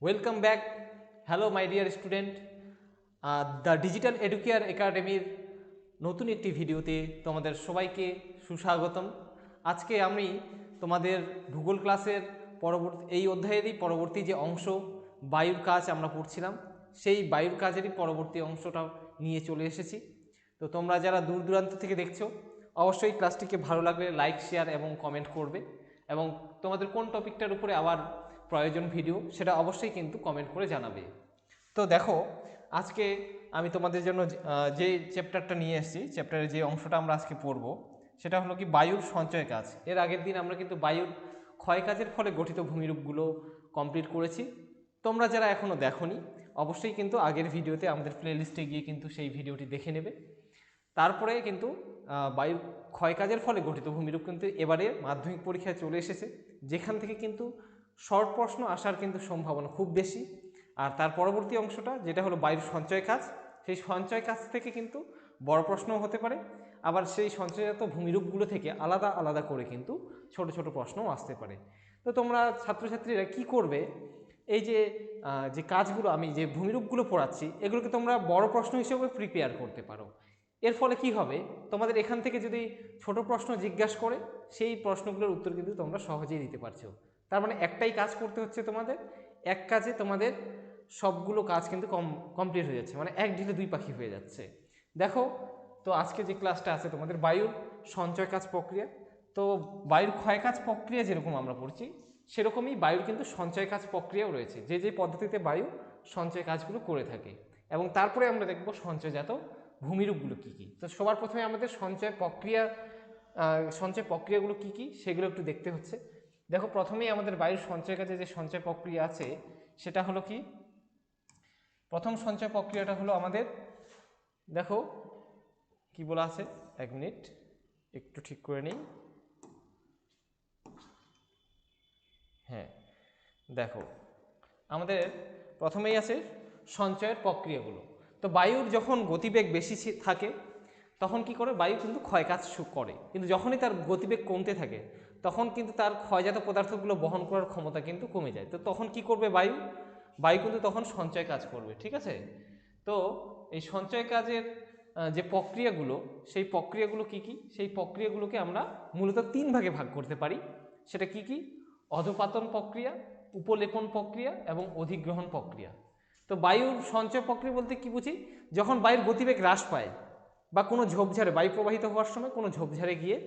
Welcome back. Hello my dear student, the digital educare একাডেমির নতুন একটি ভিডিওতে তোমাদের সবাইকে সুস্বাগতম। আজকে আমি তোমাদের ভূগোল ক্লাসের এই অধ্যায়েরই পরবর্তী যে অংশ বায়ুর কাজ আমরা পড়ছিলাম, সেই বায়ুর কাজেরই পরবর্তী অংশটা নিয়ে চলে এসেছি। তো তোমরা যারা দূর দূরান্ত থেকে দেখছো, অবশ্যই ক্লাসটিকে ভালো লাগলে লাইক, শেয়ার এবং কমেন্ট করবে, এবং তোমাদের কোন টপিকটার উপরে আবার প্রয়োজন ভিডিও সেটা অবশ্যই কিন্তু কমেন্ট করে জানাবে। তো দেখো, আজকে আমি তোমাদের জন্য যে চ্যাপ্টারটা নিয়ে এসেছি, চ্যাপ্টারের যে অংশটা আমরা আজকে পড়ব সেটা হলো কি বায়ুর সঞ্চয় কাজ। এর আগের দিন আমরা কিন্তু বায়ুর ক্ষয় কাজের ফলে গঠিত ভূমিরূপগুলো কমপ্লিট করেছি। তোমরা যারা এখনও দেখোনি, অবশ্যই কিন্তু আগের ভিডিওতে আমাদের প্লেলিস্টে গিয়ে কিন্তু সেই ভিডিওটি দেখে নেবে। তারপরে কিন্তু বায়ুর ক্ষয়কাজের ফলে গঠিত ভূমিরূপ কিন্তু এবারে মাধ্যমিক পরীক্ষায় চলে এসেছে, যেখান থেকে কিন্তু শর্ট প্রশ্ন আসার কিন্তু সম্ভাবনা খুব বেশি। আর তার পরবর্তী অংশটা যেটা হলো বায়ুর সঞ্চয় কাজ, সেই সঞ্চয় কাজ থেকে কিন্তু বড় প্রশ্নও হতে পারে, আবার সেই সঞ্চয়জাত ভূমিরূপগুলো থেকে আলাদা আলাদা করে কিন্তু ছোট ছোট প্রশ্নও আসতে পারে। তো তোমরা ছাত্রছাত্রীরা কি করবে, এই যে কাজগুলো আমি যে ভূমিরূপগুলো পড়াচ্ছি এগুলোকে তোমরা বড় প্রশ্ন হিসেবে প্রিপেয়ার করতে পারো। এর ফলে কি হবে, তোমাদের এখান থেকে যদি ছোট প্রশ্ন জিজ্ঞাসা করে, সেই প্রশ্নগুলোর উত্তর কিন্তু তোমরা সহজেই দিতে পারছো। তার মানে একটাই কাজ করতে হচ্ছে তোমাদের, এক কাজে তোমাদের সবগুলো কাজ কিন্তু কমপ্লিট হয়ে যাচ্ছে, মানে এক ঢিলে দুই পাখি হয়ে যাচ্ছে। দেখো, তো আজকে যে ক্লাসটা আছে তোমাদের বায়ুর সঞ্চয় কাজ প্রক্রিয়া, তো বায়ুর ক্ষয় কাজ প্রক্রিয়া যেরকম আমরা পড়ছি, সেরকমই বায়ুর কিন্তু সঞ্চয় কাজ প্রক্রিয়াও রয়েছে, যে যে পদ্ধতিতে বায়ু সঞ্চয় কাজগুলো করে থাকে। এবং তারপরে আমরা দেখব সঞ্চয়জাত ভূমিরূপগুলো কী কী। তো সবার প্রথমে আমাদের সঞ্চয় প্রক্রিয়াগুলো কী কী সেগুলো একটু দেখতে হচ্ছে। দেখো, প্রথমেই আমাদের বায়ুর সঞ্চয় কাজে যে সঞ্চয় প্রক্রিয়া আছে সেটা হলো কি, প্রথম সঞ্চয় প্রক্রিয়াটা হলো আমাদের, দেখো কি বলা আছে, এক মিনিট একটু ঠিক করে নিই। হ্যাঁ, দেখো আমাদের প্রথমেই আছে সঞ্চয়ের প্রক্রিয়াগুলো। তো বায়ুর যখন গতিবেগ বেশি থাকে তখন কি করে, বায়ু কিন্তু ক্ষয়কাজ করে, কিন্তু যখনই তার গতিবেগ কমতে থাকে তখন কিন্তু তার ক্ষয়জাত পদার্থগুলো বহন করার ক্ষমতা কিন্তু কমে যায়। তো তখন কি করবে বায়ু, বায়ু কিন্তু তখন সঞ্চয় কাজ করবে, ঠিক আছে। তো এই সঞ্চয় কাজের যে প্রক্রিয়াগুলো, সেই প্রক্রিয়াগুলো কি কি, সেই প্রক্রিয়াগুলোকে আমরা মূলত তিন ভাগে ভাগ করতে পারি। সেটা কি কি, অধপাতন প্রক্রিয়া, উপলেপন প্রক্রিয়া এবং অধিগ্রহণ প্রক্রিয়া। তো বায়ুর সঞ্চয় প্রক্রিয়া বলতে কি বুঝি, যখন বায়ুর গতিবেগ হ্রাস পায় বা কোনো ঝোপঝাড়ে, বায়ু প্রবাহিত হওয়ার সময় কোনো ঝোপঝাড়ে গিয়ে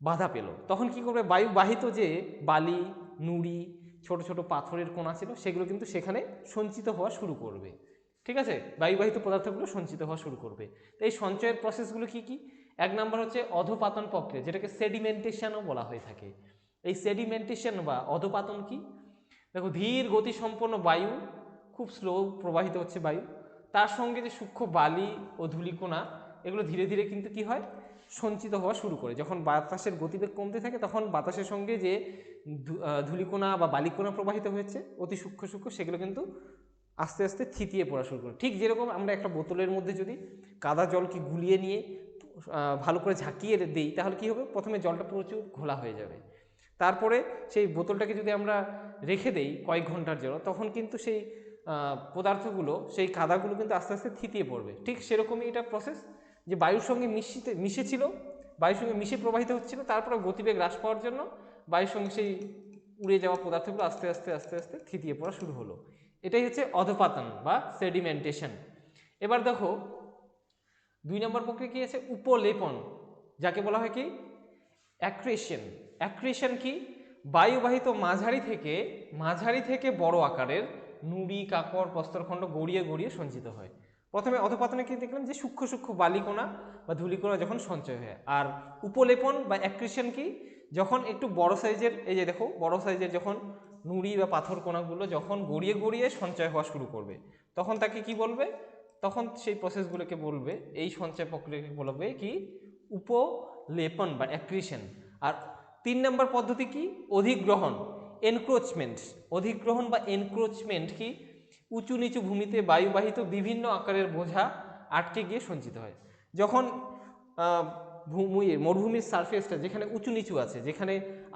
বাধা পেল, তখন কি করবে, বায়ুবাহিত যে বালি, নুড়ি, ছোট ছোট পাথরের কোণা ছিল সেগুলো কিন্তু সেখানে সঞ্চিত হওয়া শুরু করবে, ঠিক আছে। বায়ুবাহিত পদার্থগুলো সঞ্চিত হওয়া শুরু করবে। তো এই সঞ্চয়ের প্রসেসগুলো কি কি, এক নম্বর হচ্ছে অধপাতন প্রক্রিয়া, যেটাকে সেডিমেন্টেশনও বলা হয়ে থাকে। এই সেডিমেন্টেশন বা অধপাতন কি, দেখো ধীর গতি সম্পন্ন বায়ু, খুব স্লো প্রবাহিত হচ্ছে বায়ু, তার সঙ্গে যে সূক্ষ্ম বালি ও ধূলিকণা, এগুলো ধীরে ধীরে কিন্তু কি হয়, সঞ্চিত হওয়া শুরু করে। যখন বাতাসের গতিবেগ কমতে থাকে তখন বাতাসের সঙ্গে যে ধূলিকণা বা বালিকণা প্রবাহিত হয়েছে অতি সূক্ষ্ম সূক্ষ্ম, সেগুলো কিন্তু আস্তে আস্তে থিতিয়ে পড়া শুরু করে। ঠিক যেরকম আমরা একটা বোতলের মধ্যে যদি কাদা জলকে গুলিয়ে নিয়ে ভালো করে ঝাঁকিয়ে দিই, তাহলে কি হবে, প্রথমে জলটা প্রচুর ঘোলা হয়ে যাবে, তারপরে সেই বোতলটাকে যদি আমরা রেখে দেই কয়েক ঘন্টার জন্য, তখন কিন্তু সেই পদার্থগুলো, সেই কাদাগুলো কিন্তু আস্তে আস্তে থিতিয়ে পড়বে। ঠিক সেরকমই এটা প্রসেস, যে বায়ুর সঙ্গে মিশেছিল, বায়ুর সঙ্গে মিশে প্রবাহিত হচ্ছিল, তারপরে গতিবেগ হ্রাস পাওয়ার জন্য বায়ুর সঙ্গে সেই উড়ে যাওয়া পদার্থগুলো আস্তে আস্তে আস্তে আস্তে থিতিয়ে পড়া শুরু হলো। এটাই হচ্ছে অধপাতন বা সেডিমেন্টেশন। এবার দেখো, দুই নম্বর প্রক্রিয়া কি আছে, উপলেপন, যাকে বলা হয় কি অ্যাক্রিশন। অ্যাক্রিশন কি, বায়ুবাহিত মাঝারি থেকে বড় আকারের নুড়ি, কাকর, প্রস্তরখণ্ড গড়িয়ে গড়িয়ে সঞ্চিত হয়। প্রথমে অধপাতনে কি দেখলাম, যে সূক্ষ্ম সূক্ষ্ম বালিকণা বা ধূলিকণা যখন সঞ্চয় হয়। আর উপলেপন বা অ্যাক্রিশন কি, যখন একটু বড় সাইজের, এই যে দেখো বড় সাইজের যখন নুড়ি বা পাথর কণাগুলো যখন গড়িয়ে গড়িয়ে সঞ্চয় হওয়া শুরু করবে, তখন তাকে কি বলবে, তখন সেই প্রসেসগুলোকে বলবে, এই সঞ্চয় প্রক্রিয়াকে বলবে কি উপলেপন বা অ্যাক্রিশন। আর তিন নম্বর পদ্ধতি কি, অধিগ্রহণ, এনক্রোচমেন্ট। অধিগ্রহণ বা এনক্রোচমেন্ট কি, উঁচু নিচু ভূমিতে বায়ুবাহিত বিভিন্ন আকারের বোঝা আটকে গিয়ে সঞ্চিত হয়। যখন মরুভূমির সারফেসটা যেখানে উঁচু নিচু আছে, যেখানে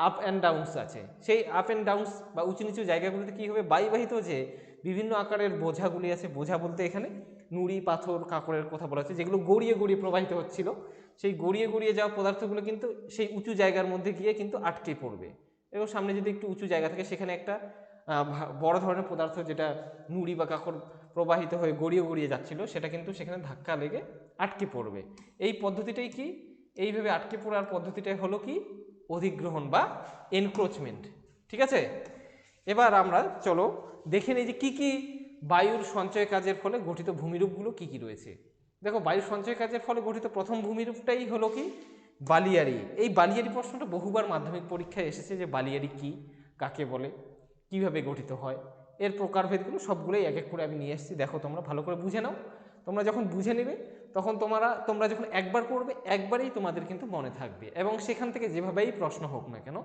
আপ অ্যান্ড ডাউনস আছে, সেই আপ অ্যান্ড ডাউনস বা উঁচু নিচু জায়গাগুলোতে কী হবে, বায়ুবাহিত যে বিভিন্ন আকারের বোঝাগুলি আছে, বোঝা বলতে এখানে নুড়ি পাথর কাঁকড়ের কথা বলা হচ্ছে, যেগুলো গড়িয়ে গড়িয়ে প্রবাহিত হচ্ছিল, সেই গড়িয়ে গড়িয়ে যাওয়া পদার্থগুলো কিন্তু সেই উঁচু জায়গার মধ্যে গিয়ে কিন্তু আটকে পড়বে। এবং সামনে যদি একটু উঁচু জায়গা থাকে সেখানে একটা বড় ধরনের পদার্থ যেটা নুড়ি বা কাঁকড় প্রবাহিত হয়ে গড়িয়ে গড়িয়ে যাচ্ছিল, সেটা কিন্তু সেখানে ধাক্কা লেগে আটকে পড়বে। এই পদ্ধতিটাই কি, এইভাবে আটকে পড়ার পদ্ধতিটাই হলো কি অধিগ্রহণ বা এনক্রোচমেন্ট। ঠিক আছে, এবার আমরা চলো দেখে নিই যে কী কী বায়ুর সঞ্চয় কাজের ফলে গঠিত ভূমিরূপগুলো কী কী রয়েছে। দেখো, বায়ুর সঞ্চয় কাজের ফলে গঠিত প্রথম ভূমিরূপটাই হলো কি বালিয়াড়ি। এই বালিয়াড়ি প্রশ্নটা বহুবার মাধ্যমিক পরীক্ষায় এসেছে যে বালিয়াড়ি কি, কাকে বলে, কিভাবে গঠিত হয়, এর প্রকারভেদগুলো সবগুলোই এক এক করে আমি নিয়ে এসেছি। দেখো, তোমরা ভালো করে বুঝে নাও। তোমরা যখন বুঝে নেবে তখন তোমরা যখন একবার পড়বে একবারেই তোমাদের কিন্তু মনে থাকবে, এবং সেখান থেকে যেভাবেই প্রশ্ন হোক না কেন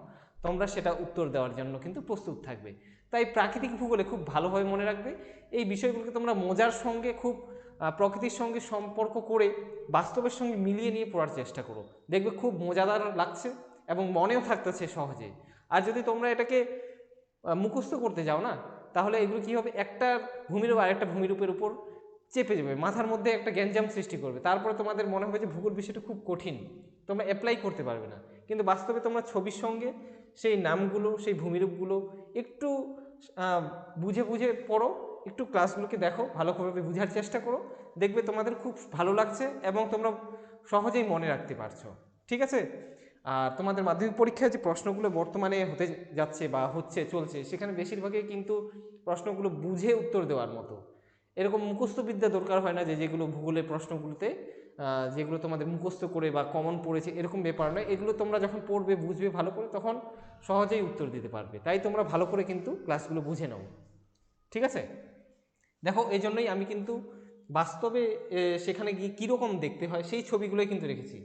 তোমরা সেটা উত্তর দেওয়ার জন্য কিন্তু প্রস্তুত থাকবে। তাই প্রাকৃতিক ভূগোলে খুব ভালোভাবে মনে রাখবে। এই বিষয়গুলোকে তোমরা মজার সঙ্গে, খুব প্রকৃতির সঙ্গে সম্পর্ক করে বাস্তবের সঙ্গে মিলিয়ে নিয়ে পড়ার চেষ্টা করো, দেখবে খুব মজাদার লাগছে এবং মনেও থাকতেছে সহজে। আর যদি তোমরা এটাকে মুখস্থ করতে যাও না, তাহলে এগুলো কী হবে, একটা ভূমিরূপ আরেকটা ভূমিরূপের উপর চেপে যাবে, মাথার মধ্যে একটা গ্যাঞ্জাম সৃষ্টি করবে, তারপরে তোমাদের মনে হবে যে ভূগোল বিষয়টা খুব কঠিন, তোমরা অ্যাপ্লাই করতে পারবে না। কিন্তু বাস্তবে তোমরা ছবির সঙ্গে সেই নামগুলো, সেই ভূমিরূপগুলো একটু বুঝে বুঝে পড়ো, একটু ক্লাসগুলোকে দেখো, ভালোভাবে বোঝার চেষ্টা করো, দেখবে তোমাদের খুব ভালো লাগছে এবং তোমরা সহজেই মনে রাখতে পারছো। ঠিক আছে, আর তোমাদের মাধ্যমিক পরীক্ষায় যে প্রশ্নগুলো বর্তমানে হতে যাচ্ছে বা চলছে, সেখানে বেশিরভাগই কিন্তু প্রশ্নগুলো বুঝে উত্তর দেওয়ার মতো, এরকম মুখস্থ বিদ্যা দরকার হয় না যে যেগুলো ভূগোলের প্রশ্নগুলোতে যেগুলো তোমাদের মুখস্থ করে বা কমন পড়েছে এরকম ব্যাপার নয়। এগুলো তোমরা যখন পড়বে, বুঝবে ভালো করে, তখন সহজেই উত্তর দিতে পারবে। তাই তোমরা ভালো করে কিন্তু ক্লাসগুলো বুঝে নাও। ঠিক আছে, দেখো, এই জন্যই আমি কিন্তু বাস্তবে সেখানে গিয়ে কীরকম দেখতে হয় সেই ছবিগুলোই কিন্তু রেখেছি।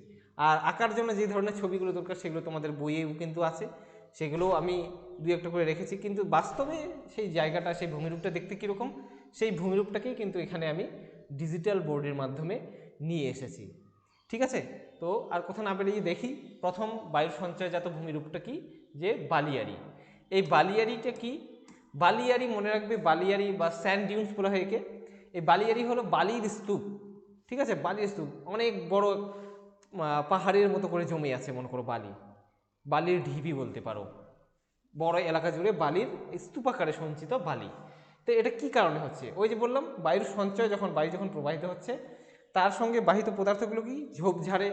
আর আঁকার জন্য যে ধরনের ছবিগুলো দরকার সেগুলো তোমাদের বইয়েও কিন্তু আছে, সেগুলোও আমি দু একটা করে রেখেছি। কিন্তু বাস্তবে সেই জায়গাটা, সেই ভূমিরূপটা দেখতে কীরকম, সেই ভূমিরূপটাকেই কিন্তু এখানে আমি ডিজিটাল বোর্ডের মাধ্যমে নিয়ে এসেছি। ঠিক আছে, তো আর কথা না বেরিয়ে দেখি প্রথম বায়ুর সঞ্চয়জাত ভূমিরূপটা কি, যে বালিয়াড়ি। এই বালিয়াড়িটা কি, বালিয়াড়ি মনে রাখবে, বালিয়াড়ি বা স্যান্ড ডিউন্স বলা হয় একে। এই বালিয়াড়ি হলো বালির স্তূপ। ঠিক আছে, বালির স্তূপ অনেক বড় পাহাড়ের মতো করে জমে আছে, মনে করো বালির ঢিবি বলতে পারো, বড় এলাকা জুড়ে বালির স্তূপাকারে সঞ্চিত বালি। তো এটা কি কারণে হচ্ছে, ওই যে বললাম বায়ুর সঞ্চয়, বায়ু যখন প্রবাহিত হচ্ছে তার সঙ্গে বাহিত পদার্থগুলো কি ঝোপঝাড়ে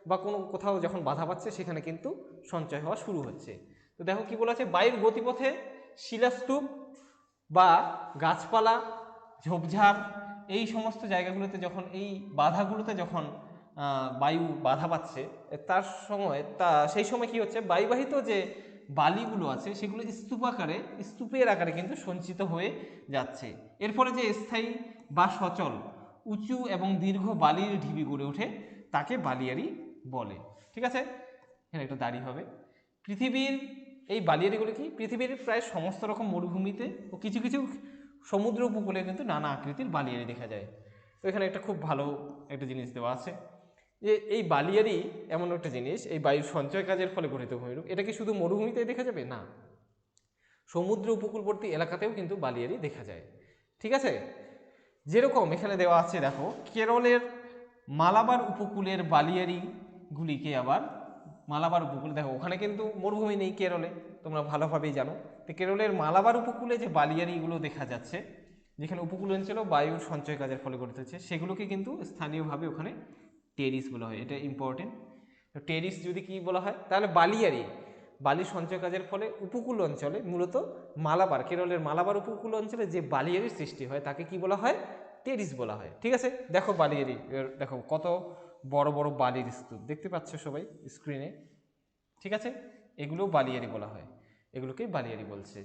বা কোনো কোথাও যখন বাধা পাচ্ছে সেখানে কিন্তু সঞ্চয় হওয়া শুরু হচ্ছে। তো দেখো কি বলা আছে, বায়ুর গতিপথে শিলাস্তূপ বা গাছপালা, ঝোপঝাড়, এই সমস্ত জায়গাগুলোতে যখন, এই বাধাগুলোতে যখন বায়ু বাধা পাচ্ছে সেই সময় কি হচ্ছে, বায়ুবাহিত যে বালিগুলো আছে সেগুলো স্তূপের আকারে কিন্তু সঞ্চিত হয়ে যাচ্ছে। এর ফলে যে স্থায়ী বা সচল উঁচু এবং দীর্ঘ বালির ঢিবি গড়ে ওঠে তাকে বালিয়াড়ি বলে। ঠিক আছে, এখানে একটা দাড়ি হবে। পৃথিবীর এই বালিয়াড়িগুলো কি, পৃথিবীর প্রায় সমস্ত রকম মরুভূমিতে ও কিছু কিছু সমুদ্র উপকূলে কিন্তু নানা আকৃতির বালিয়াড়ি দেখা যায়। তো এখানে একটা খুব ভালো একটা জিনিস দেওয়া আছে যে এই বালিয়াড়ি এমন একটা জিনিস, এই বায়ুর সঞ্চয় কাজের ফলে গঠিত ভূমিরূপ। এটা কি শুধু মরুভূমিতেই দেখা যাবে? না, সমুদ্র উপকূলবর্তী এলাকাতেও কিন্তু বালিয়াড়ি দেখা যায়। ঠিক আছে, যেরকম এখানে দেওয়া আছে, দেখো, কেরলের মালাবার উপকূলের বালিয়াড়িগুলিকে আবার মালাবার উপকূলে, দেখো ওখানে কিন্তু মরুভূমি নেই কেরলে, তোমরা ভালোভাবেই জানো। তো কেরলের মালাবার উপকূলে যে বালিয়াড়িগুলো দেখা যাচ্ছে, যেখানে উপকূল অঞ্চল বায়ুর সঞ্চয় কাজের ফলে গঠিত হচ্ছে, সেগুলোকে কিন্তু স্থানীয়ভাবে ওখানে টেরিস বলা হয়। এটা ইম্পর্টেন্ট। তো টেরিস যদি কি বলা হয়, তাহলে বালির সঞ্চয় কাজের ফলে উপকূল অঞ্চলে, মূলত কেরলের মালাবার উপকূল অঞ্চলে যে বালিয়াড়ির সৃষ্টি হয় তাকে কি বলা হয়, টেরিস বলা হয়। ঠিক আছে, দেখো বালিয়াড়ি, দেখো কত বড় বড় বালির স্তূপ দেখতে পাচ্ছ সবাই স্ক্রিনে। ঠিক আছে, এগুলোও বালিয়াড়ি বলা হয়, এগুলোকেই বালিয়াড়ি বলছে।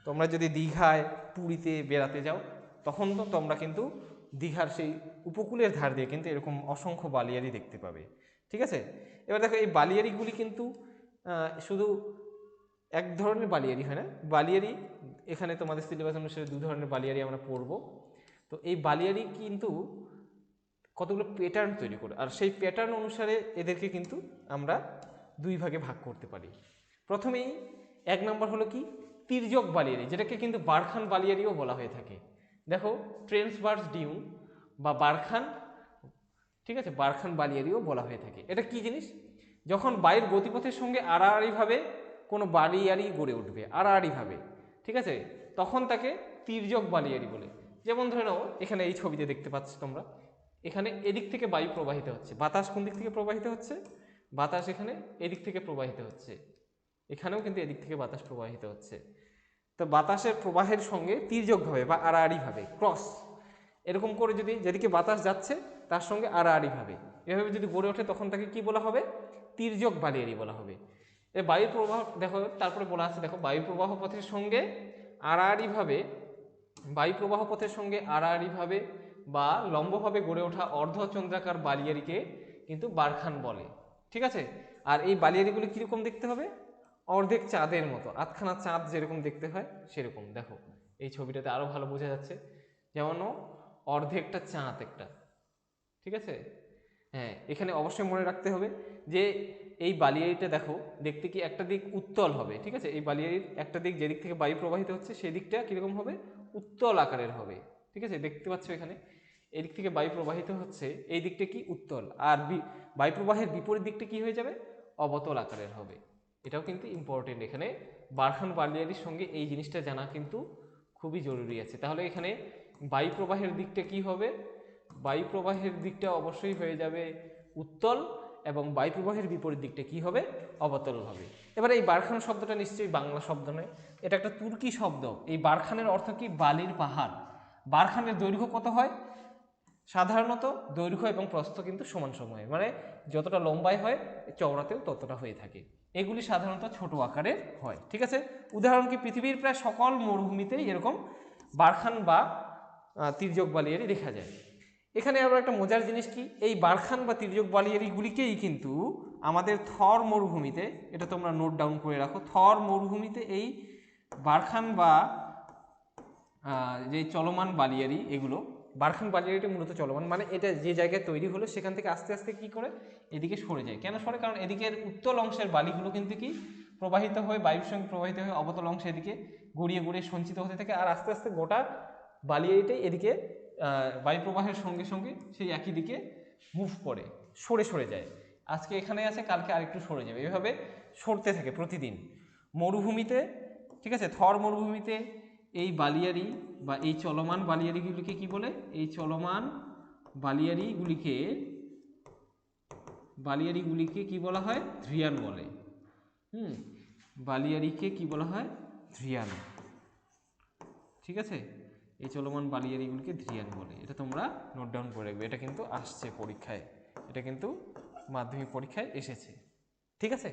তোমরা যদি দীঘায়, পুরীতে বেড়াতে যাও, তখন তো তোমরা কিন্তু দীঘার সেই উপকূলের ধার দিয়ে কিন্তু এরকম অসংখ্য বালিয়াড়ি দেখতে পাবে। ঠিক আছে, এবার দেখো এই বালিয়াড়িগুলি কিন্তু শুধু এক ধরনের বালিয়াড়ি হয় না, বালিয়াড়ি এখানে তোমাদের সিলেবাস অনুসারে দু ধরনের বালিয়াড়ি আমরা পড়ব। তো এই বালিয়াড়ি কিন্তু কতগুলো প্যাটার্ন তৈরি করে, আর সেই প্যাটার্ন অনুসারে এদেরকে কিন্তু আমরা দুই ভাগে ভাগ করতে পারি। প্রথমেই 1 নম্বর হলো কি তির্যক বালিয়ারি, যেটাকে কিন্তু বারখান বালিয়ারিও বলা হয়ে থাকে। দেখো ট্রেন্সভার্স ডিউন বা বারখান, ঠিক আছে, বারখান বালিয়ারিও বলা হয়ে থাকে। এটা কি জিনিস? যখন বায়ুর গতিপথের সঙ্গে আড়াআড়িভাবে কোনো বালিয়ারি গড়ে উঠবে, আড়াআড়িভাবে, ঠিক আছে, তখন তাকে তির্যক বালিয়ারি বলে। যেমন ধরে নাও এখানে এই ছবিতে দেখতে পাচ্ছ তোমরা, এখানে এদিক থেকে বায়ু প্রবাহিত হচ্ছে, বাতাস কোন দিক থেকে প্রবাহিত হচ্ছে? বাতাস এখানে এদিক থেকে প্রবাহিত হচ্ছে, এখানেও কিন্তু এদিক থেকে বাতাস প্রবাহিত হচ্ছে। তো বাতাসের প্রবাহের সঙ্গে তির্যকভাবে বা আড়াআড়িভাবে ক্রস, এরকম করে যদি যেদিকে বাতাস যাচ্ছে তার সঙ্গে আড়াআড়িভাবে এভাবে যদি গড়ে ওঠে, তখন তাকে কি বলা হবে? তির্যক বালিয়ারি বলা হবে। এ বায়ু প্রবাহ দেখো, তারপরে বলা আছে দেখো, বায়ু প্রবাহ পথের সঙ্গে আড়াআড়িভাবে, বায়ু প্রবাহ পথের সঙ্গে আড়াআড়িভাবে বা লম্বভাবে গড়ে ওঠা অর্ধচন্দ্রাকার বালিয়ারিকে কিন্তু বারখান বলে, ঠিক আছে। আর এই বালিয়ারিগুলি কীরকম দেখতে হবে? অর্ধেক চাঁদের মতো, আধখানা চাঁদ যেরকম দেখতে হয় সেরকম। দেখো এই ছবিটাতে আরও ভালো বোঝা যাচ্ছে, যেমন অর্ধেকটা চাঁদ একটা, ঠিক আছে। হ্যাঁ, এখানে অবশ্যই মনে রাখতে হবে যে এই বালিয়ারিটা দেখো দেখতে কি একটা দিক উত্তল হবে, ঠিক আছে। এই বালিয়ারির একটা দিক যেদিক থেকে বায়ু প্রবাহিত হচ্ছে সেই দিকটা কীরকম হবে? উত্তল আকারের হবে, ঠিক আছে। দেখতে পাচ্ছ এখানে এদিক থেকে বায়ু প্রবাহিত হচ্ছে, এই দিকটা কি উত্তল, আর বায়ু প্রবাহের বিপরীত দিকটা কি হয়ে যাবে? অবতল আকারের হবে। এটাও কিন্তু ইম্পর্টেন্ট, এখানে বারখান বালিয়ারির সঙ্গে এই জিনিসটা জানা কিন্তু খুবই জরুরি আছে। তাহলে এখানে বায়ু প্রবাহের দিকটা কি হবে? বায়ু প্রবাহের দিকটা অবশ্যই হয়ে যাবে উত্তল, এবং বায়ু প্রবাহের বিপরীত দিকটা কি হবে? অবতল হবে। এবার এই বারখান শব্দটা নিশ্চয়ই বাংলা শব্দ নয়, এটা একটা তুর্কি শব্দ। এই বারখানের অর্থ কি? বালির পাহাড়। বারখানের দৈর্ঘ্য কত হয়? সাধারণত দৈর্ঘ্য এবং প্রস্থ কিন্তু সমান সময়, মানে যতটা লম্বায় হয় চওড়াতেও ততটা হয়ে থাকে। এগুলি সাধারণত ছোট আকারের হয়, ঠিক আছে। উদাহরণ কি? পৃথিবীর প্রায় সকল মরুভূমিতেই এরকম বারখান বা তির্যক বালিয়ারি দেখা যায়। এখানে আবার একটা মজার জিনিস কি, এই বারখান বা তির্যক বালিয়ারিগুলিকেই কিন্তু আমাদের থর মরুভূমিতে, এটা তোমরা নোট ডাউন করে রাখো, থর মরুভূমিতে এই বারখান বা যে চলমান বালিয়ারি, এগুলো বারখান বালিয়ারিটা মূলত চলমান, মানে এটা যে জায়গায় তৈরি হলো সেখান থেকে আস্তে আস্তে কি করে এদিকে সরে যায়। কেন সরে? কারণ এদিকের উত্তল অংশের বালিগুলো কিন্তু কি প্রবাহিত হয়ে বায়ুর সঙ্গে প্রবাহিত হয়ে অবতল অংশে এদিকে গড়িয়ে গড়িয়ে সঞ্চিত হতে থাকে, আর আস্তে আস্তে গোটা বালিয়ারিটাই এদিকে বায়ু প্রবাহের সঙ্গে সঙ্গে সেই একই দিকে মুভ করে, সরে সরে যায়। আজকে এখানে আছে, কালকে আরেকটু সরে যাবে, এভাবে সরতে থাকে প্রতিদিন মরুভূমিতে, ঠিক আছে। থর মরুভূমিতে এই বালিয়ারি বা এই চলমান বালিয়ারিগুলিকে কি বলে? এই চলমান বালিয়ারিগুলিকে কি বলা হয়? ধ্রিয়ান বলে। বালিয়ারিকে কি বলা হয়? ধ্রিয়ান, ঠিক আছে। এই চলমান বালিয়ারিগুলিকে ধ্রিয়ান বলে, এটা তোমরা নোট ডাউন করে রাখবে, এটা কিন্তু আসছে পরীক্ষায়, এটা কিন্তু মাধ্যমিক পরীক্ষায় এসেছে, ঠিক আছে।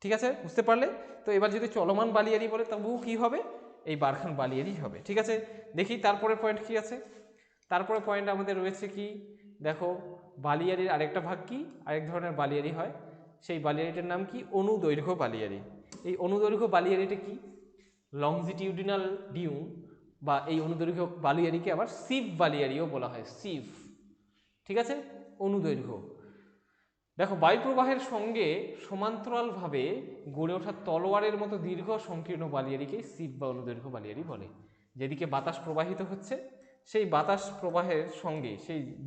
ঠিক আছে, বুঝতে পারলে? তো এবার যদি চলমান বালিয়ারি বলে তবুও কি হবে? এই বারখান বালিয়ারি হবে, ঠিক আছে। দেখি তারপরে পয়েন্ট কি আছে। তারপরে পয়েন্ট আমাদের রয়েছে কি, দেখো বালিয়ারির আরেকটা ভাগ কি, আরেক ধরনের বালিয়ারি হয়, সেই বালিয়ারিটার নাম কি? অনুদৈর্ঘ্য বালিয়ারি। এই অনুদৈর্ঘ্য বালিয়ারিটা কি? লংজিটিউডিনাল ডিউন বা এই অনুদৈর্ঘ্য বালিয়ারিকে আবার সিফ বালিয়ারিও বলা হয়, সিফ, ঠিক আছে। অনুদৈর্ঘ্য, দেখো বায়ু প্রবাহের সঙ্গে সমান্তরালভাবে গড়ে ওঠা তলোয়ারের মতো দীর্ঘ সংকীর্ণ বালিয়ারিকে সিফ বা অনুদৈর্ঘ্য বালিয়ারি বলে। যেদিকে বাতাস প্রবাহিত হচ্ছে সেই বাতাস প্রবাহের সঙ্গে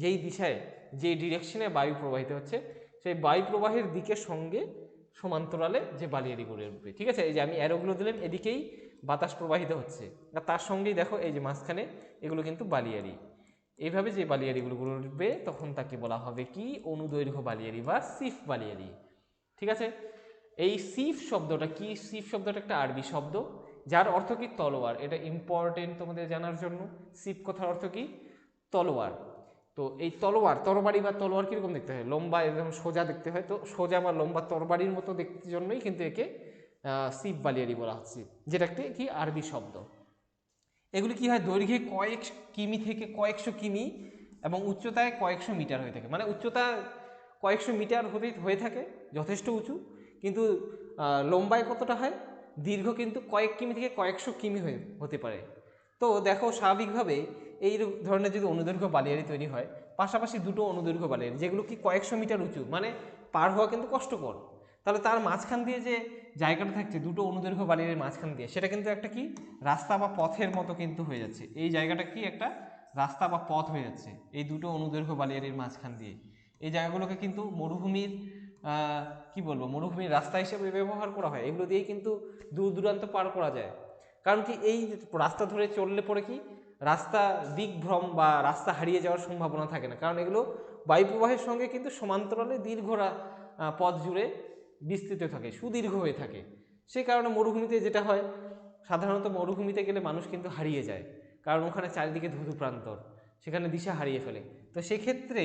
যেই দিশায়, যে ডিরেকশনে বায়ু প্রবাহিত হচ্ছে সেই বায়ু প্রবাহের দিকের সঙ্গে সমান্তরালে যে বালিয়ারি গড়ে উঠবে, ঠিক আছে। এই যে আমি অ্যারোগুলো দিলাম, এদিকেই বাতাস প্রবাহিত হচ্ছে, আর তার সঙ্গেই দেখো এই যে মাঝখানে এগুলো কিন্তু বালিয়ারি। এইভাবে যে বালিয়ারিগুলো গড়ে উঠবে তখন তাকে বলা হবে কি? অনুদৈর্ঘ্য বালিয়ারি বা সিফ বালিয়ারি, ঠিক আছে। এই সিফ শব্দটা কি? সিফ শব্দটা একটা আরবি শব্দ যার অর্থ কি? তলোয়ার। এটা ইম্পর্টেন্ট তোমাদের জানার জন্য। সিফ কথার অর্থ কি? তলোয়ার। তো এই তলোয়ার, তরবারি বা তলোয়ার কীরকম দেখতে হয়? লম্বা এরকম সোজা দেখতে হয়, তো সোজা বা লম্বা তরবারির মতো দেখতে জন্যই কিন্তু একে সিফ বালিয়ারি বলা হচ্ছে, যেটা একটি কি আরবি শব্দ। এগুলি কি হয়? দৈর্ঘ্যে কয়েক কিমি থেকে কয়েকশো কিমি এবং উচ্চতায় কয়েকশো মিটার হয়ে থাকে, মানে উচ্চতা কয়েকশো মিটার হয়ে থাকে, যথেষ্ট উঁচু, কিন্তু লম্বায় কতটা হয়? দীর্ঘ কিন্তু কয়েক কিমি থেকে কয়েকশো কিমি হতে পারে। তো দেখো স্বাভাবিকভাবে এই ধরনের যদি অনুদৈর্ঘ্য বালিয়ারি তৈরি হয় পাশাপাশি দুটো অনুদৈর্ঘ্য বালিয়াড়ি, যেগুলো কি কয়েকশো মিটার উঁচু, মানে পার হওয়া কিন্তু কষ্টকর। তাহলে তার মাঝখান দিয়ে যে জায়গাটা থাকছে দুটো অনুদৈর্ঘ্য বালিয়াড়ির মাঝখান দিয়ে, সেটা কিন্তু একটা কি রাস্তা বা পথের মতো কিন্তু হয়ে যাচ্ছে। এই জায়গাটা কি একটা রাস্তা বা পথ হয়ে যাচ্ছে এই দুটো অনুদৈর্ঘ্য বালিয়াড়ির মাঝখান দিয়ে। এই জায়গাগুলোকে কিন্তু মরুভূমির কি বলবো, মরুভূমির রাস্তা হিসেবে ব্যবহার করা হয়। এগুলো দিয়েই কিন্তু দূর দূরান্ত পার করা যায়। কারণ কি এই রাস্তা ধরে চললে পরে কি রাস্তা দিকভ্রম বা রাস্তা হারিয়ে যাওয়ার সম্ভাবনা থাকে না, কারণ এগুলো বায়ু প্রবাহের সঙ্গে কিন্তু সমান্তরালে দীর্ঘ পথ জুড়ে বিস্তৃত থাকে, সুদীর্ঘ হয়ে থাকে। সেই কারণে মরুভূমিতে যেটা হয়, সাধারণত মরুভূমিতে গেলে মানুষ কিন্তু হারিয়ে যায়, কারণ ওখানে চারিদিকে ধুধু প্রান্তর, সেখানে দিশা হারিয়ে ফেলে। তো সেক্ষেত্রে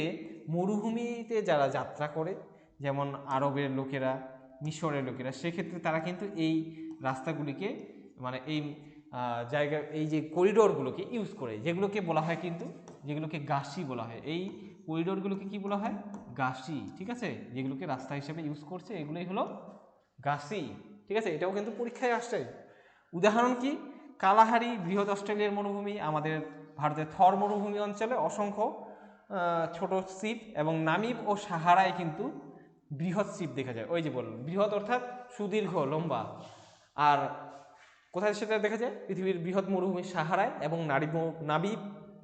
মরুভূমিতে যারা যাত্রা করে, যেমন আরবের লোকেরা, মিশরের লোকেরা, সেক্ষেত্রে তারা কিন্তু এই রাস্তাগুলিকে মানে এই জায়গা, এই যে করিডোরগুলোকে ইউজ করে, যেগুলোকে বলা হয় কিন্তু, যেগুলোকে গাসি বলা হয়। এই করিডোরগুলোকে কি বলা হয়? গাসি, ঠিক আছে? যেগুলোকে রাস্তা হিসেবে ইউজ করছে এগুলোই হলো গাসি, ঠিক আছে? এটাও কিন্তু পরীক্ষায় আসছে। উদাহরণ কি? কালাহারি বৃহৎ অস্ট্রেলিয়ার মরুভূমি, আমাদের ভারতের থর মরুভূমি অঞ্চলে অসংখ্য ছোট সিপ, এবং নামিব ও সাহারায় কিন্তু বৃহৎ সিপ দেখা যায়। ওই যে বললাম বৃহৎ অর্থাৎ সুদীর্ঘ, লম্বা। আর কোথায় সেটা দেখা যায়? পৃথিবীর বৃহৎ মরুভূমি সাহারায়, এবং নাবিব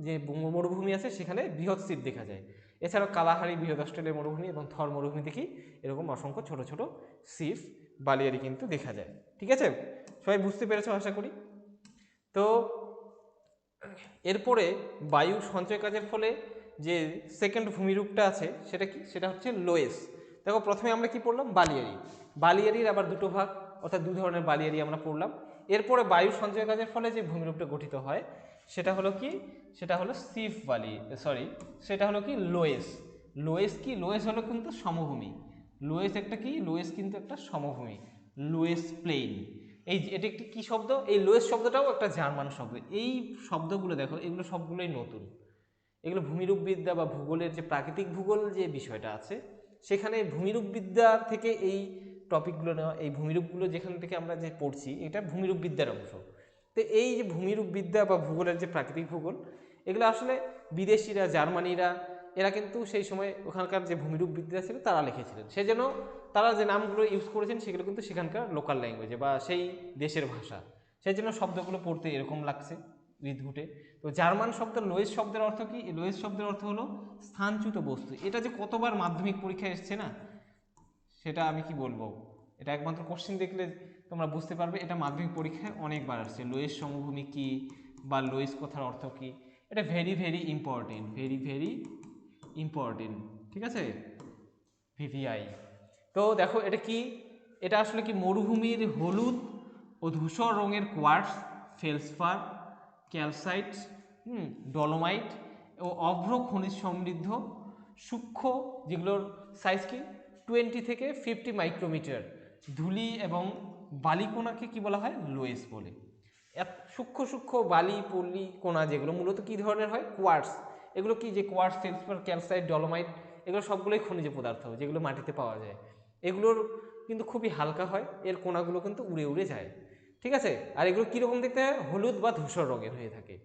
যে মরুভূমি আছে সেখানে বৃহৎ সিপ দেখা যায়। এছাড়াও কালাহারি বৃহৎ অস্ট্রেলিয়ার মরুভূমি এবং থর মরুভূমিতে কি এরকম অসংখ্য ছোট ছোট সিপ, বালিয়াড়ি কিন্তু দেখা যায়। ঠিক আছে, সবাই বুঝতে পেরেছো আশা করি। তো এরপরে বায়ু সঞ্চয় কাজের ফলে যে সেকেন্ড ভূমিরূপটা আছে সেটা কি? সেটা হচ্ছে লোয়েস। দেখো প্রথমে আমরা কি পড়লাম? বালিয়াড়ি। বালিয়াড়ির আবার দুটো ভাগ, অর্থাৎ দু ধরনের বালিয়াড়ি আমরা পড়লাম। এরপরে বায়ু সঞ্চয় কাজের ফলে যে ভূমিরূপটা গঠিত হয় সেটা হলো কি? সেটা হলো সিফ বালি, সেটা হলো কি? লোয়েস। লোয়েস কি? লোয়েস হলো কিন্তু সমভূমি। লোয়েস একটা কি? লোয়েস কিন্তু একটা সমভূমি, লোয়েস প্লেন। এটা একটি কি শব্দ? এই লোয়েস শব্দটাও একটা জার্মান শব্দ। এই শব্দগুলো দেখো, এগুলো সবগুলোই নতুন। এগুলো ভূমিরূপবিদ্যা বা ভূগোলের যে প্রাকৃতিক ভূগোল যে বিষয়টা আছে, সেখানে ভূমিরূপবিদ্যা থেকে এই টপিকগুলো নেওয়া, এই ভূমিরূপগুলো যেখান থেকে আমরা যে পড়ছি এটা ভূমিরূপবিদ্যার অংশ। তো এই যে ভূমিরূপবিদ্যা বা ভূগোলের যে প্রাকৃতিক ভূগোল, এগুলো আসলে বিদেশিরা, জার্মানিরা, এরা কিন্তু সেই সময় ওখানকার যে ভূমিরূপবিদ্যা ছিল তারা লিখেছিলেন। সেজন্য তারা যে নামগুলো ইউজ করেছেন সেগুলো কিন্তু সেখানকার লোকাল ল্যাঙ্গুয়েজে বা সেই দেশের ভাষা, সেই জন্য শব্দগুলো পড়তে এরকম লাগছে বিদঘুটে। তো জার্মান শব্দ লোয়েস শব্দের অর্থ কি? লোয়েস শব্দের অর্থ হলো স্থানচ্যুত বস্তু। এটা যে কতবার মাধ্যমিক পরীক্ষায় এসছে না, সেটা আমি কি বলবো, এটা একমাত্র কোশ্চেন দেখলে তোমরা বুঝতে পারবে। এটা মাধ্যমিক পরীক্ষায় অনেকবার আসছে, লোয়েস সমভূমি কি বা লোয়েস কথার অর্থ কি। এটা very very important, very very important, ঠিক আছে? ভিভিআই। তো দেখো এটা কি? এটা আসলে কি মরুভূমির হলুদ ও ধূসর রঙের কোয়ার্টস, ফেলসপার, ক্যালসাইট, ডলোমাইট ও অভ্র খনিজ সমৃদ্ধ সূক্ষ্ম, যেগুলোর সাইজ কি 20 থেকে 50 মাইক্রোমিটার, ধূলি এবং বালিকোনাকে কি বলা হয়? লোয়েস বলে। সূক্ষ্ম সূক্ষ্ম বালি পল্লী কোনা, যেগুলো মূলত কি ধরনের হয়? কোয়ার্টস। এগুলো কি? যে কোয়ার্টস, ফেলসপার, ক্যালসাইট, ডলোমাইট, এগুলো সবগুলোই খনিজ পদার্থ যেগুলো মাটিতে পাওয়া যায়। এগুলোর কিন্তু খুবই হালকা হয়, এর কোনাগুলো কিন্তু উড়ে উড়ে যায়, ঠিক আছে? আর এগুলো কীরকম দেখতে হয়? হলুদ বা ধূসর রঙের হয়ে থাকে।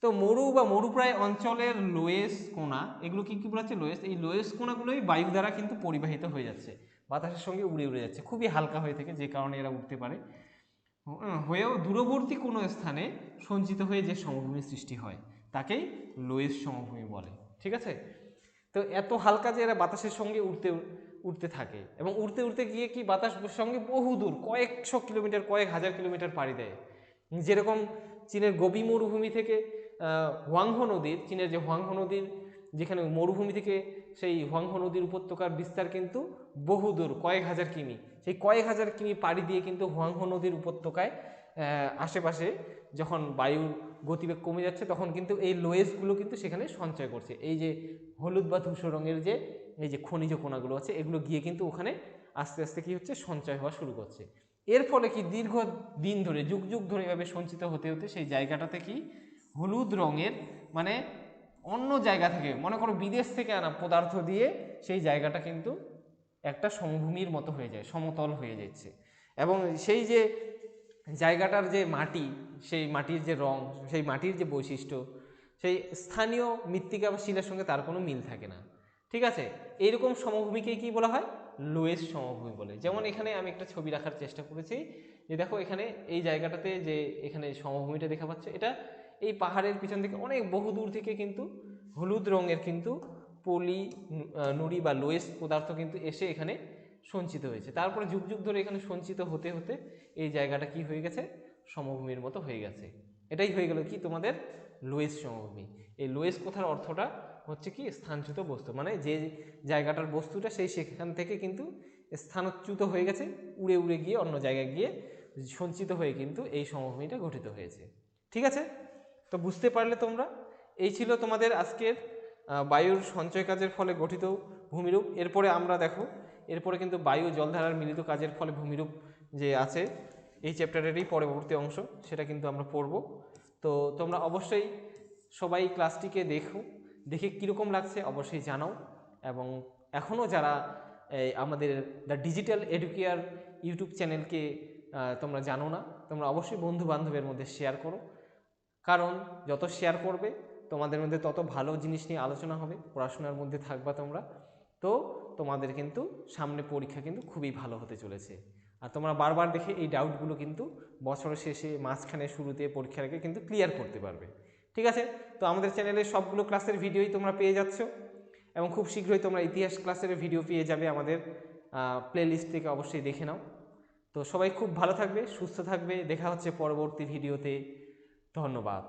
তো মরু বা মরুপ্রায় অঞ্চলের লোয়েস কোনা, এগুলো কি কি বলা হচ্ছে? লোয়েস। এই লোয়েস কোনাগুলোই বায়ু দ্বারা কিন্তু পরিবাহিত হয়ে যাচ্ছে, বাতাসের সঙ্গে উড়ে উড়ে যাচ্ছে, খুবই হালকা হয়ে থাকে, যে কারণে এরা উঠতে পারে। হয়েও দূরবর্তী কোনো স্থানে সঞ্চিত হয়ে যে সমভূমি সৃষ্টি হয় তাকেই লোয়েস সমভূমি বলে, ঠিক আছে? তো এত হালকা যে এরা বাতাসের সঙ্গে উঠতে থাকে, এবং উড়তে উড়তে গিয়ে কি বাতাসের সঙ্গে বহু দূর, কয়েকশো কিলোমিটার, কয়েক হাজার কিলোমিটার পাড়ি দেয়। যেরকম চীনের গোবি মরুভূমি থেকে হোয়াংহো নদীর, চীনের যে হোয়াংহো নদীর, যেখানে মরুভূমি থেকে সেই হোয়াংহো নদীর উপত্যকার বিস্তার কিন্তু বহু দূর, কয়েক হাজার কিমি। সেই কয়েক হাজার কিমি পাড়ি দিয়ে কিন্তু হোয়াংহো নদীর উপত্যকায় আশেপাশে যখন বায়ুর গতিবেগ কমে যাচ্ছে, তখন কিন্তু এই লোয়েসগুলো কিন্তু সেখানে সঞ্চয় করছে। এই যে হলুদ বা ধূসর রঙের যে এই যে খনিজ কণাগুলো আছে, এগুলো গিয়ে কিন্তু ওখানে আস্তে আস্তে কি হচ্ছে? সঞ্চয় হওয়া শুরু করছে। এর ফলে কি দীর্ঘ দিন ধরে, যুগ যুগ ধরে এভাবে সঞ্চিত হতে হতে সেই জায়গাটাতে কি হলুদ রঙের, মানে অন্য জায়গা থেকে, মনে করো বিদেশ থেকে আনা পদার্থ দিয়ে সেই জায়গাটা কিন্তু একটা সমভূমির মতো হয়ে যায়, সমতল হয়ে যাচ্ছে। এবং সেই যে জায়গাটার যে মাটি, সেই মাটির যে রং, সেই মাটির যে বৈশিষ্ট্য, সেই স্থানীয় মৃত্তিকা বা শিলার সঙ্গে তার কোনো মিল থাকে না। ঠিক আছে, এইরকম সমভূমিকে কি বলা হয়? লোয়েস্ট সমভূমি বলে। যেমন এখানে আমি একটা ছবি রাখার চেষ্টা করেছি, যে দেখো এখানে এই জায়গাটাতে যে এখানে সমভূমিটা দেখা পাচ্ছে, এটা এই পাহাড়ের পিছন থেকে অনেক বহু দূর থেকে কিন্তু হলুদ রঙের কিন্তু পলি নুড়ি বা লোয়েস্ট পদার্থ কিন্তু এসে এখানে সঞ্চিত হয়েছে। তারপরে যুগ যুগ ধরে এখানে সঞ্চিত হতে হতে এই জায়গাটা কি হয়ে গেছে? সমভূমির মতো হয়ে গেছে। এটাই হয়ে গেল কি তোমাদের লোয়েস্ট সমভূমি। এই লোয়েস্ট কথার অর্থটা হচ্ছে কি? স্থানচ্যুত বস্তু, মানে যে জায়গাটার বস্তুটা সেই সেখান থেকে কিন্তু স্থানচ্যুত হয়ে গেছে, উড়ে উড়ে গিয়ে অন্য জায়গায় গিয়ে সঞ্চিত হয়ে কিন্তু এই সমভূমিটা গঠিত হয়েছে। ঠিক আছে, তো বুঝতে পারলে তোমরা? এই ছিল তোমাদের আজকের বায়ুর সঞ্চয় কাজের ফলে গঠিত ভূমিরূপ। এরপরে আমরা দেখো, এরপরে কিন্তু বায়ু জলধারার মিলিত কাজের ফলে ভূমিরূপ যে আছে, এই চ্যাপ্টারেরই পরবর্তী অংশ, সেটা কিন্তু আমরা পড়ব। তো তোমরা অবশ্যই সবাই ক্লাসটিকে দেখে কীরকম লাগছে অবশ্যই জানাও। এবং এখনও যারা আমাদের দ্য ডিজিটাল এডুকেয়ার ইউটিউব চ্যানেলকে তোমরা জানো না, তোমরা অবশ্যই বন্ধু বান্ধবের মধ্যে শেয়ার করো, কারণ যত শেয়ার করবে তোমাদের মধ্যে তত ভালো জিনিস নিয়ে আলোচনা হবে, পড়াশোনার মধ্যে থাকবা তোমরা, তো তোমাদের কিন্তু সামনে পরীক্ষা কিন্তু খুবই ভালো হতে চলেছে। আর তোমরা বারবার দেখে এই ডাউটগুলো কিন্তু বছরের শেষে, মাঝখানে, শুরুতে, পরীক্ষার আগে কিন্তু ক্লিয়ার করতে পারবে। ঠিক আছে, তো আমাদের চ্যানেলে সবগুলো ক্লাসের ভিডিওই তোমরা পেয়ে যাচ্ছ, এবং খুব শীঘ্রই তোমরা ইতিহাস ক্লাসের ভিডিও পেয়ে যাবে আমাদের প্লেলিস্ট থেকে, অবশ্যই দেখে নাও। তো সবাই খুব ভালো থাকবে, সুস্থ থাকবে, দেখা হচ্ছে পরবর্তী ভিডিওতে। ধন্যবাদ।